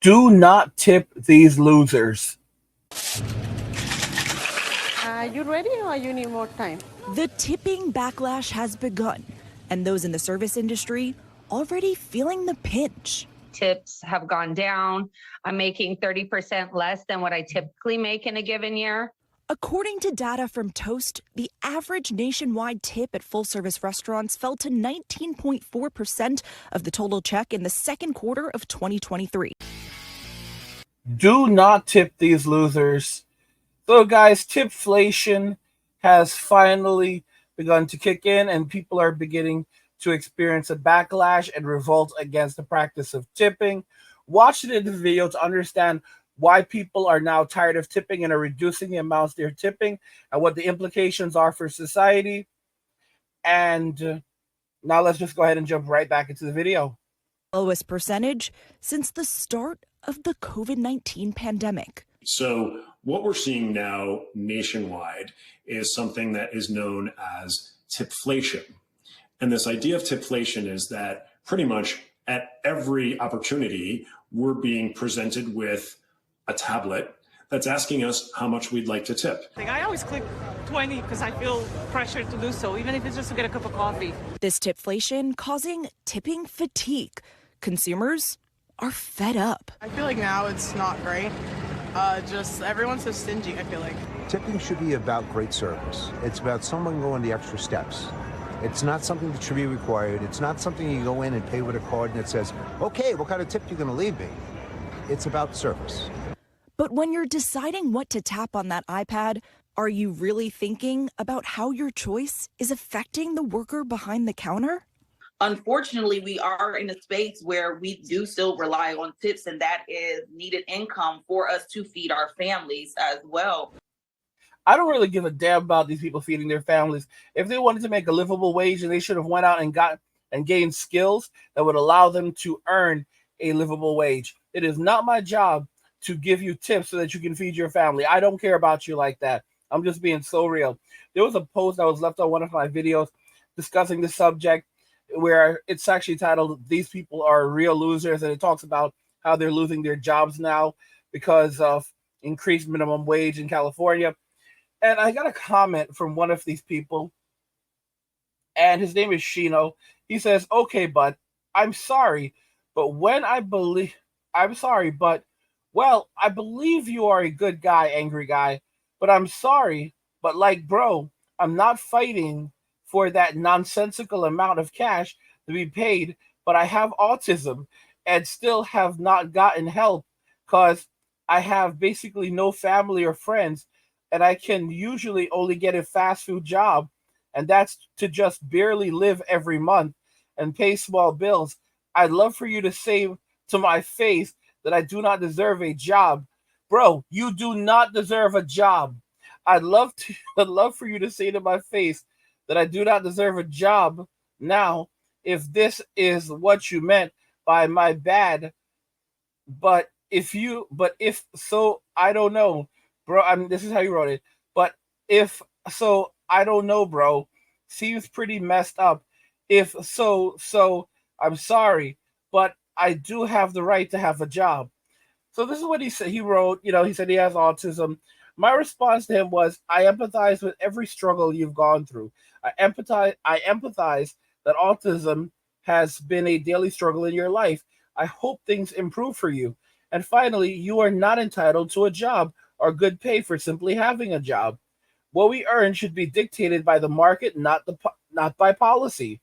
Do not tip these losers. Are you ready or you need more time? The tipping backlash has begun, and those in the service industry already feeling the pinch. Tips have gone down. I'm making 30% less than what I typically make in a given year. According to data from Toast, the average nationwide tip at full-service restaurants fell to 19.4% of the total check in the second quarter of 2023. Do not tip these losers. So, guys, tipflation has finally begun to kick in, and people are beginning to experience a backlash and revolt against the practice of tipping. Watch the video to understand why people are now tired of tipping and are reducing the amounts they're tipping and what the implications are for society. And now let's just go ahead and jump right back into the video. Lowest percentage since the start of the COVID-19 pandemic. So what we're seeing now nationwide is something that is known as tipflation. And this idea of tipflation is that pretty much at every opportunity, we're being presented with a tablet that's asking us how much we'd like to tip. I always click 20 because I feel pressured to do so, even if it's just to get a cup of coffee. This tipflation causing tipping fatigue. Consumers are fed up. I feel like now it's not great. Just everyone's so stingy, I feel like. Tipping should be about great service. It's about someone going the extra steps. It's not something that should be required. It's not something you go in and pay with a card and it says, okay, what kind of tip are you going to leave me? It's about service. But when you're deciding what to tap on that iPad, are you really thinking about how your choice is affecting the worker behind the counter? Unfortunately, we are in a space where we do still rely on tips, and that is needed income for us to feed our families as well. I don't really give a damn about these people feeding their families. If they wanted to make a livable wage, and they should have went out and gained skills that would allow them to earn a livable wage. It is not my job to give you tips so that you can feed your family. I don't care about you like that. I'm just being so real. There was a post that was left on one of my videos discussing this subject where it's actually titled, "These People Are Real Losers," and it talks about how they're losing their jobs now because of increased minimum wage in California. And I got a comment from one of these people, and his name is Shino. He says, "Okay, bud, I'm sorry, but I believe you are a good guy, angry guy, but I'm sorry, but like, bro, I'm not fighting for that nonsensical amount of cash to be paid, but I have autism and still have not gotten help because I have basically no family or friends, and I can usually only get a fast food job, and that's to just barely live every month and pay small bills. I'd love for you to say to my face that I do not deserve a job." Bro, you do not deserve a job. I'd love for you to say to my face that I do not deserve a job. Now, if this is what you meant by my bad, but if so, I don't know, bro. This is how you wrote it. But if so, I don't know, bro. Seems pretty messed up. If so, I'm sorry, but I do have the right to have a job. So this is what he said. He wrote, he said he has autism. My response to him was, I empathize with every struggle you've gone through. I empathize that autism has been a daily struggle in your life. I hope things improve for you. And finally, you are not entitled to a job or good pay for simply having a job. What we earn should be dictated by the market, not by policy.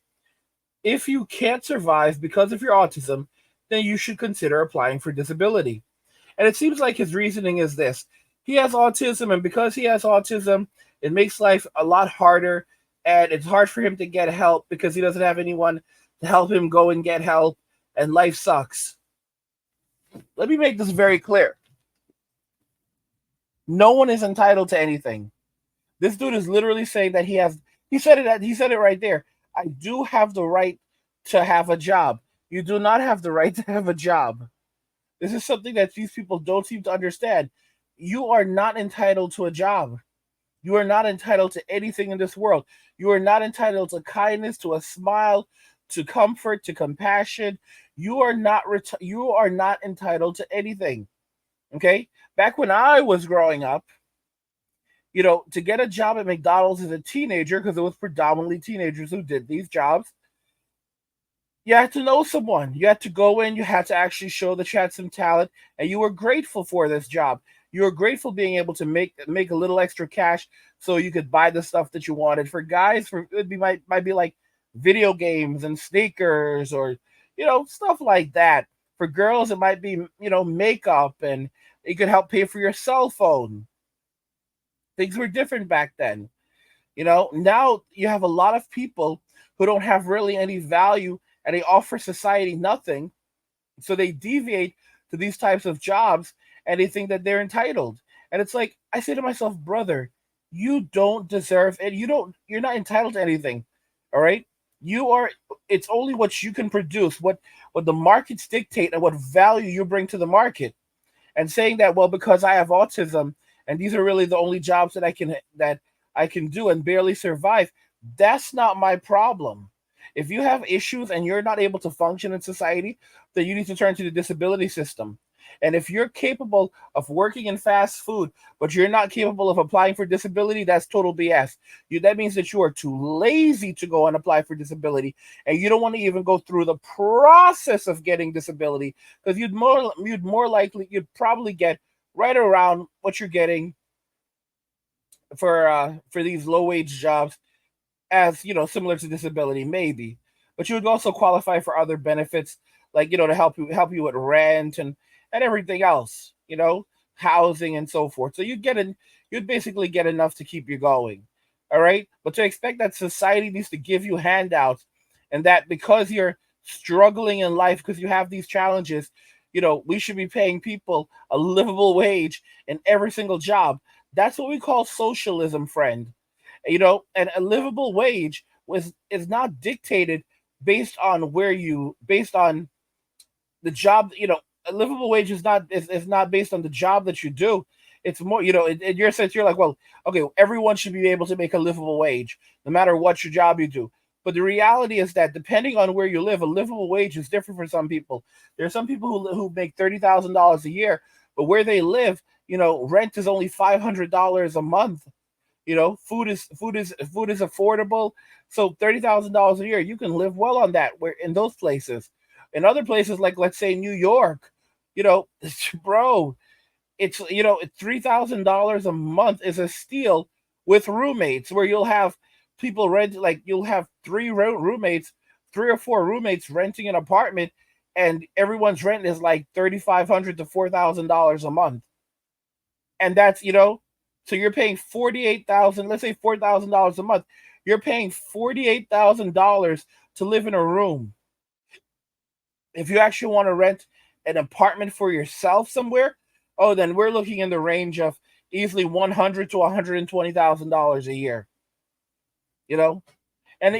If you can't survive because of your autism, then you should consider applying for disability. And it seems like his reasoning is this. He has autism, and because he has autism, it makes life a lot harder, and it's hard for him to get help because he doesn't have anyone to help him go and get help, and life sucks. Let me make this very clear. No one is entitled to anything. This dude is literally saying that he said it right there. I do have the right to have a job. You do not have the right to have a job. This is something that these people don't seem to understand. You are not entitled to a job. You are not entitled to anything in this world. You are not entitled to kindness, to a smile, to comfort, to compassion. You are not entitled to anything. Okay? Back when I was growing up, to get a job at McDonald's as a teenager, because it was predominantly teenagers who did these jobs, you had to know someone. You had to go in, you had to actually show that you had some talent, and you were grateful for this job. You were grateful being able to make a little extra cash so you could buy the stuff that you wanted. For guys, might be like video games and sneakers, or stuff like that. For girls, it might be makeup, and it could help pay for your cell phone. Things were different back then. Now you have a lot of people who don't have really any value, and they offer society nothing. So they deviate to these types of jobs, and they think that they're entitled. And it's like, I say to myself, brother, you don't deserve it. You're not entitled to anything. All right. It's only what you can produce, what the markets dictate, and what value you bring to the market. And saying that, well, because I have autism and these are really the only jobs that I can do and barely survive, that's not my problem. If you have issues and you're not able to function in society, then you need to turn to the disability system. And if you're capable of working in fast food, but you're not capable of applying for disability, that's total BS. That means that you are too lazy to go and apply for disability, and you don't want to even go through the process of getting disability, because you'd probably get right around what you're getting for these low wage jobs, as similar to disability, maybe. But you would also qualify for other benefits, like to help you with rent and everything else, housing and so forth. So you'd basically get enough to keep you going. All right. But to expect that society needs to give you handouts, and that because you're struggling in life, because you have these challenges, we should be paying people a livable wage in every single job. That's what we call socialism, friend. And a livable wage is not dictated based on the job. A livable wage is not based on the job that you do. It's more, in your sense, you're like, well, okay, everyone should be able to make a livable wage no matter what your job you do. But the reality is that depending on where you live, a livable wage is different for some people. There are some people who make $30,000 a year, but where they live, rent is only $500 a month. Food is affordable. So $30,000 a year, you can live well on that. Where in those places, in other places, like let's say New York, you know, bro, it's $3,000 a month is a steal with roommates, where you'll have people rent, like you'll have roommates, 3 or 4 roommates renting an apartment, and everyone's rent is like $3,500 to $4,000 a month, and so you're paying 48,000, let's say $4,000 a month. You're paying $48,000 to live in a room. If you actually want to rent an apartment for yourself somewhere, oh, then we're looking in the range of easily $100,000 to $120,000 a year. You know, and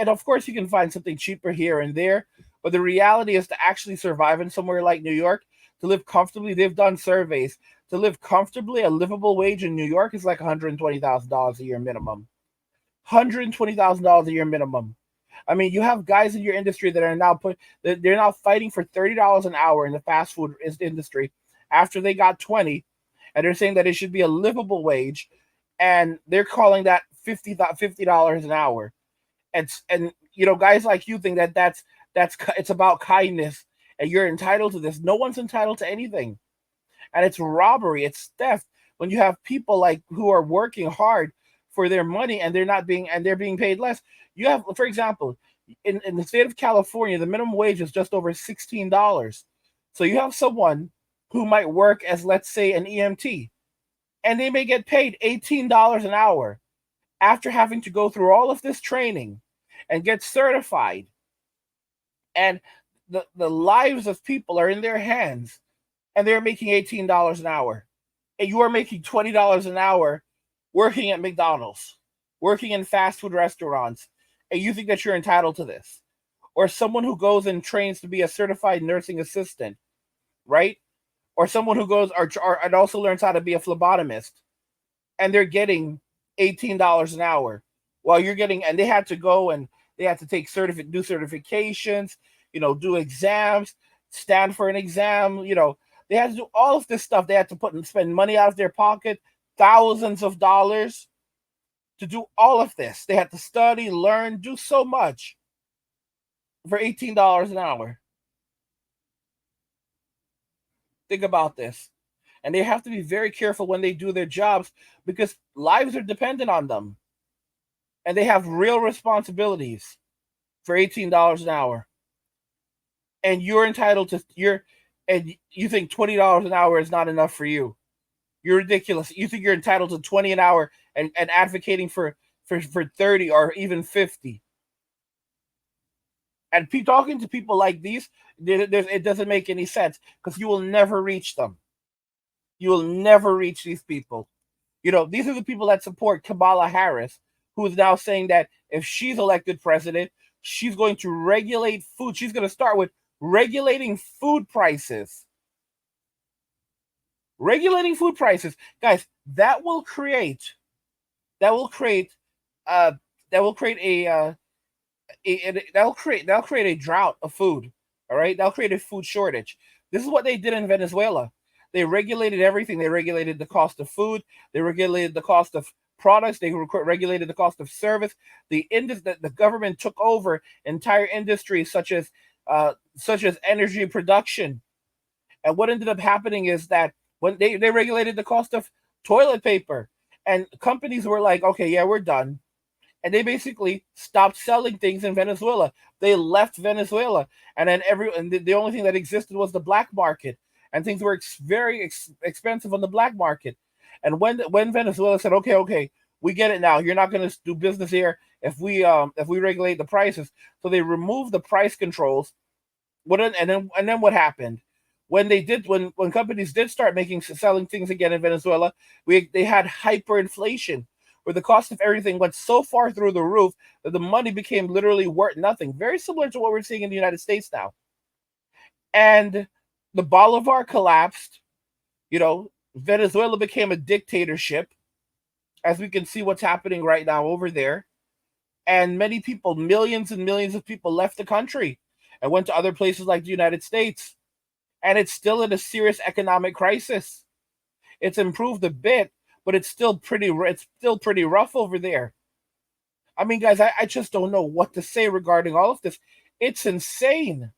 of course you can find something cheaper here and there, but the reality is to actually survive in somewhere like New York, to live comfortably. They've done surveys. To live comfortably, a livable wage in New York is like $120,000 a year minimum. $120,000 a year minimum. I mean, you have guys in your industry that are now they're now fighting for $30 an hour in the fast food industry after they got 20, and they're saying that it should be a livable wage, and they're calling that $50 an hour. And guys like you think that it's about kindness, and you're entitled to this. No one's entitled to anything, and it's robbery, it's theft when you have people like who are working hard for their money, and they're being paid less. You have, for example, in the state of California, the minimum wage is just over $16. So you have someone who might work as, let's say, an EMT, and they may get paid $18 an hour after having to go through all of this training and get certified. And the lives of people are in their hands, and they're making $18 an hour. And you are making $20 an hour working at McDonald's, working in fast food restaurants, and you think that you're entitled to this. Or someone who goes and trains to be a certified nursing assistant, right? Or someone who goes and also learns how to be a phlebotomist, and they're getting $18 an hour, while you're getting, and they They have to take do certifications, do exams, stand for an exam. They had to do all of this stuff. They had to spend money out of their pocket, thousands of dollars to do all of this. They had to study, learn, do so much for $18 an hour. Think about this. And they have to be very careful when they do their jobs because lives are dependent on them. And they have real responsibilities for $18 an hour. And you're entitled to and you think $20 an hour is not enough for you. You're ridiculous. You think you're entitled to 20 an hour and advocating for 30 or even 50. And talking to people like these, it doesn't make any sense because you will never reach them. You will never reach these people. These are the people that support Kamala Harris, who is now saying that if she's elected president, she's going to regulate food. She's going to start with regulating food prices. Regulating food prices, guys, that will create a drought of food. All right, that'll create a food shortage. This is what they did in Venezuela. They regulated everything. They regulated the cost of food. They regulated the cost of products. They regulated the cost of service. The government took over entire industries such as energy production. And what ended up happening is that when they regulated the cost of toilet paper, and companies were like, okay, yeah, we're done. And they basically stopped selling things in Venezuela. They left Venezuela. And then the only thing that existed was the black market. And things were very expensive on the black market. And when Venezuela said, okay, we get it now. You're not going to do business here if we regulate the prices. So they removed the price controls. And then what happened? When companies did start selling things again in Venezuela, they had hyperinflation, where the cost of everything went so far through the roof that the money became literally worth nothing. Very similar to what we're seeing in the United States now. And the Bolivar collapsed. Venezuela became a dictatorship, as we can see what's happening right now over there. And many people, millions and millions of people, left the country and went to other places like the United States. And it's still in a serious economic crisis. It's improved a bit, but it's still pretty rough over there. I mean, guys, I just don't know what to say regarding all of this. It's insane.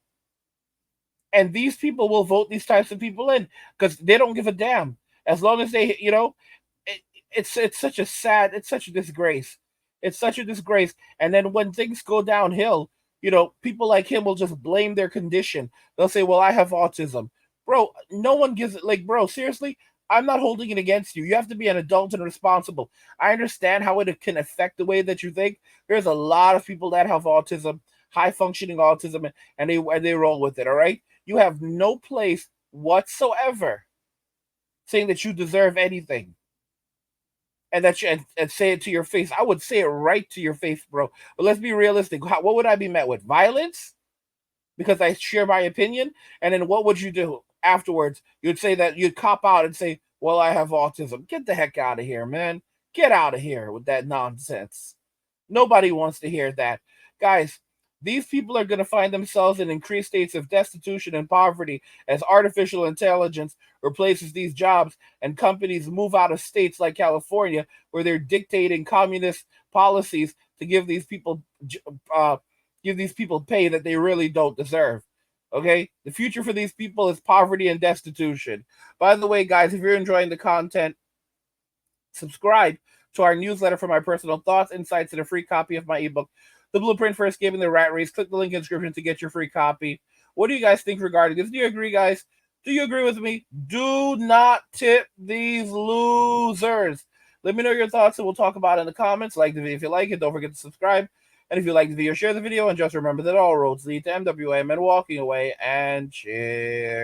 And these people will vote these types of people in because they don't give a damn. As long as they, it's such a disgrace. It's such a disgrace. And then when things go downhill, people like him will just blame their condition. They'll say, well, I have autism. Bro, no one gives it. Bro, seriously, I'm not holding it against you. You have to be an adult and responsible. I understand how it can affect the way that you think. There's a lot of people that have autism, high functioning autism, and they roll with it, all right? You have no place whatsoever saying that you deserve anything. And and say it to your face. I would say it right to your face, bro. But let's be realistic. What would I be met with? Violence? Because I share my opinion? And then what would you do afterwards? You'd say that you'd cop out and say, well, I have autism. Get the heck out of here, man. Get out of here with that nonsense. Nobody wants to hear that. Guys, these people are going to find themselves in increased states of destitution and poverty as artificial intelligence replaces these jobs and companies move out of states like California, where they're dictating communist policies to give these people pay that they really don't deserve. Okay? The future for these people is poverty and destitution. By the way, guys, if you're enjoying the content, subscribe to our newsletter for my personal thoughts, insights, and a free copy of my ebook, The Blueprint for Escaping the Rat Race. Click the link in the description to get your free copy. What do you guys think regarding this? Do you agree, guys? Do you agree with me? Do not tip these losers. Let me know your thoughts and we'll talk about it in the comments. Like the video if you like it. Don't forget to subscribe. And if you like the video, share the video. And just remember that all roads lead to MWM and walking away. And cheers.